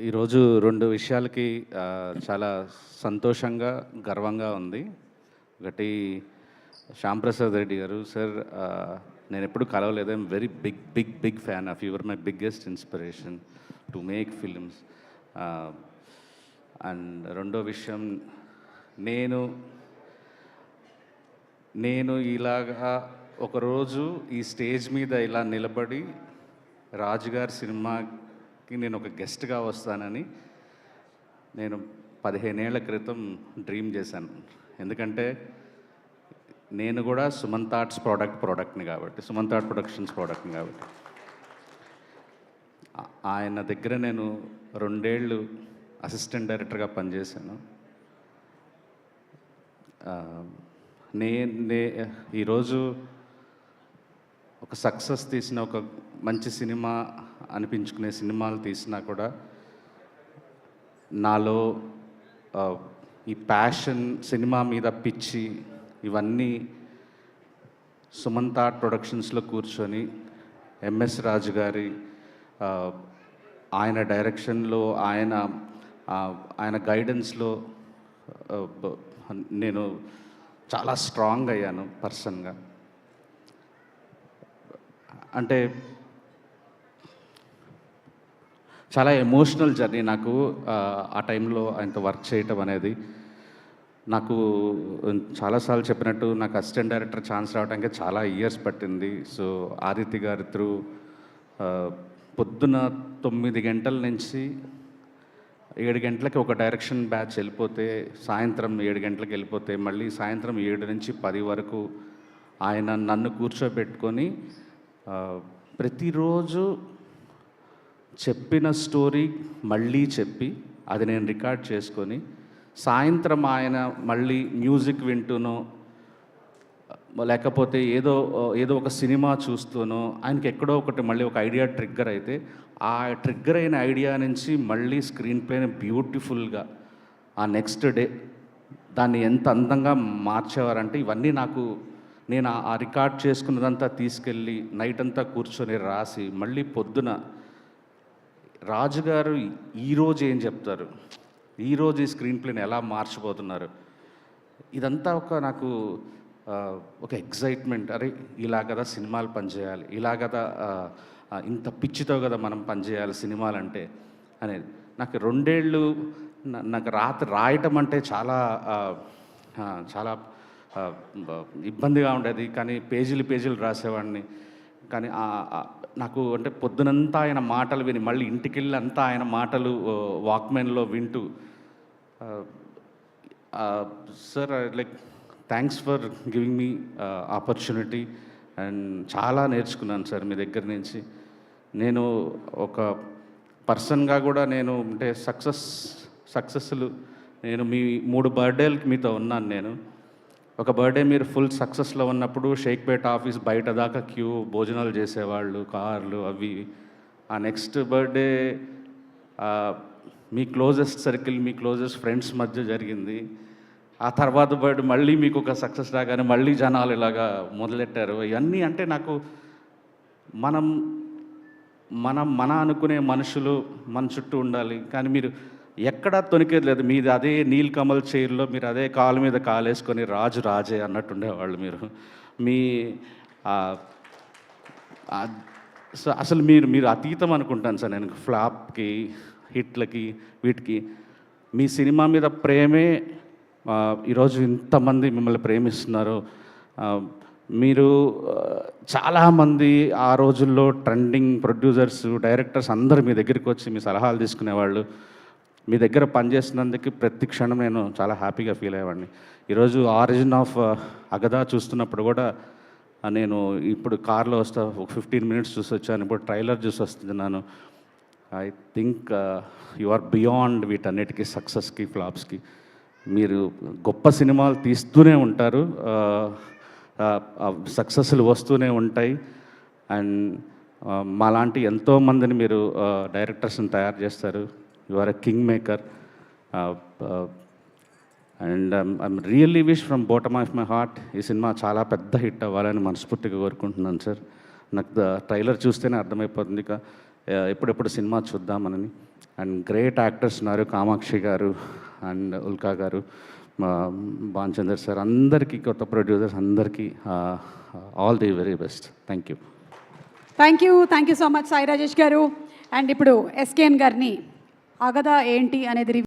ఈరోజు 2 విషయాలకి చాలా సంతోషంగా, గర్వంగా ఉంది. ఒకటి శ్యాంప్రసాద్ రెడ్డి గారు సార్, నేనెప్పుడు కలవలేదు. I'm very big fan of you. Are my biggest inspiration to make films. And రెండో విషయం, నేను నేను ఇలాగా ఒకరోజు ఈ స్టేజ్ మీద ఇలా నిలబడి రాజుగారి సినిమాకి నేను ఒక గెస్ట్గా వస్తానని నేను 15 ఏళ్ల క్రితం డ్రీమ్ చేశాను. ఎందుకంటే నేను కూడా సుమంత్ ఆర్ట్స్ ప్రోడక్ట్ని కాబట్టి, సుమంత్ ఆర్ట్ ప్రొడక్షన్స్ ప్రోడక్ట్ని కాబట్టి, ఆయన దగ్గర నేను 2 ఏళ్ళు అసిస్టెంట్ డైరెక్టర్గా పనిచేశాను. ఈరోజు ఒక సక్సెస్ తీసిన, ఒక మంచి సినిమా అనిపించుకునే సినిమాలు తీసినా కూడా నాలో ఈ ప్యాషన్, సినిమా మీద పిచ్చి, ఇవన్నీ సుమంత్ ఆర్ట్ ప్రొడక్షన్స్లో కూర్చొని ఎంఎస్ రాజు గారి ఆయన డైరెక్షన్లో, ఆయన గైడెన్స్లో నేను చాలా స్ట్రాంగ్ అయ్యాను పర్సన్గా. అంటే చాలా ఎమోషనల్ జర్నీ నాకు ఆ టైంలో ఆయనతో వర్క్ చేయటం అనేది. నాకు చాలాసార్లు చెప్పినట్టు నాకు అసిస్టెంట్ డైరెక్టర్ ఛాన్స్ రావడానికి చాలా ఇయర్స్ పట్టింది. సో ఆదిత్య గారి త్రూ పొద్దున 9 గంటల నుంచి 7 గంటలకి ఒక డైరెక్షన్ బ్యాచ్ వెళ్ళిపోతే, సాయంత్రం 7 గంటలకు వెళ్ళిపోతే, మళ్ళీ సాయంత్రం 7 నుంచి 10 వరకు ఆయన నన్ను కూర్చోబెట్టుకొని ప్రతిరోజు చెప్పిన స్టోరీ మళ్ళీ చెప్పి అది నేను రికార్డ్ చేసుకొని, సాయంత్రం ఆయన మళ్ళీ మ్యూజిక్ వింటూనో లేకపోతే ఏదో ఒక సినిమా చూస్తూనో ఆయనకి ఎక్కడో ఒకటి మళ్ళీ ఒక ఐడియా ట్రిగ్గర్ అయితే, ఆ ట్రిగ్గర్ అయిన ఐడియా నుంచి మళ్ళీ స్క్రీన్ ప్లేని బ్యూటిఫుల్గా ఆ నెక్స్ట్ డే దాన్ని ఎంత అందంగా మార్చేవారంటే, ఇవన్నీ నేను ఆ రికార్డ్ చేసుకున్నదంతా తీసుకెళ్ళి నైట్ అంతా కూర్చొని రాసి, మళ్ళీ పొద్దున రాజుగారు ఈరోజు ఏం చెప్తారు, ఈరోజు ఈ స్క్రీన్ ప్లేని ఎలా మార్చిపోతున్నారు, ఇదంతా నాకు ఒక ఎగ్జైట్మెంట్. అరే ఇలా కదా సినిమాలు పనిచేయాలి, ఇలా కదా ఇంత పిచ్చితో కదా మనం పనిచేయాలి సినిమాలంటే అనేది. నాకు 2 ఏళ్ళు నాకు రాత్రి రాయటం అంటే చాలా చాలా ఇబ్బందిగా ఉండేది. కానీ పేజీలు రాసేవాడిని. కానీ నాకు అంటే పొద్దునంతా ఆయన మాటలు విని, మళ్ళీ ఇంటికి వెళ్ళి అంతా ఆయన మాటలు వాక్మెన్లో వింటూ, sir like thanks for giving me opportunity. And చాలా నేర్చుకున్నాను సార్ మీ దగ్గర నుంచి. నేను ఒక పర్సన్గా కూడా నేను అంటే సక్సెస్లు నేను మీ 3 బర్త్డేలకి మీతో ఉన్నాను. నేను ఒక బర్త్డే మీరు ఫుల్ సక్సెస్లో ఉన్నప్పుడు షేక్పేట ఆఫీస్ బయట దాకా క్యూ, భోజనాలు చేసేవాళ్ళు, కార్లు అవి. ఆ నెక్స్ట్ బర్త్డే మీ క్లోజెస్ట్ సర్కిల్, మీ క్లోజెస్ట్ ఫ్రెండ్స్ మధ్య జరిగింది. ఆ తర్వాత బర్త్డే మళ్ళీ మీకు ఒక సక్సెస్ రాగానే మళ్ళీ జనాలు ఇలాగా మొదలెట్టారు. ఇవన్నీ అంటే నాకు మన అనుకునే మనుషులు మన చుట్టూ ఉండాలి. కానీ మీరు ఎక్కడా తొనికేది లేదు. మీది అదే నీల్ కమల్ చైర్లో మీరు అదే కాలు మీద కాలేసుకొని రాజే అన్నట్టుండేవాళ్ళు మీరు. సో అసలు మీరు అతీతం అనుకుంటాను సార్ నేను. ఫ్లాప్కి, హిట్లకి, వీటికి మీ సినిమా మీద ప్రేమే ఈరోజు ఇంతమంది మిమ్మల్ని ప్రేమిస్తున్నారు. మీరు చాలామంది ఆ రోజుల్లో ట్రెండింగ్ ప్రొడ్యూసర్స్, డైరెక్టర్స్ అందరూ మీ దగ్గరికి వచ్చి మీ సలహాలు తీసుకునేవాళ్ళు. మీ దగ్గర పనిచేసినందుకు ప్రతి క్షణం నేను చాలా హ్యాపీగా ఫీల్ అయ్యేవాడిని. ఈరోజు ఆరిజిన్ ఆఫ్ అగదా చూస్తున్నప్పుడు కూడా నేను ఇప్పుడు కార్లో వస్తా, ఒక 15 మినిట్స్ చూసి వచ్చాను. ఇప్పుడు ట్రైలర్ చూసి వస్తున్నాను. I think you are beyond వీటన్నిటికీ, సక్సెస్కి, ఫ్లాప్స్కి. మీరు గొప్ప సినిమాలు తీస్తూనే ఉంటారు, సక్సెస్లు వస్తూనే ఉంటాయి. అండ్ మాలాంటి ఎంతోమందిని మీరు డైరెక్టర్స్ని తయారు చేస్తారు. You are a king maker. And I'm really wish from bottom of my heart ఈ సినిమా చాలా పెద్ద హిట్ అవ్వాలని మనస్ఫూర్తిగా కోరుకుంటున్నాను సార్. నాకు ట్రైలర్ చూస్తేనే అర్థమైపోతుంది ఇక ఎప్పుడెప్పుడు సినిమా చూద్దామని. అండ్ గ్రేట్ యాక్టర్స్ ఉన్నారు, కామాక్షి గారు అండ్ ఉల్కా గారు, భాన్చందర్ సార్, అందరికీ, కొత్త ప్రొడ్యూసర్స్ అందరికీ all the very best. Thank you. Thank you so much Sai Rajesh గారు. అండ్ ఇప్పుడు ఎస్కేఎన్ గారిని అగదా ఏంటి అనేది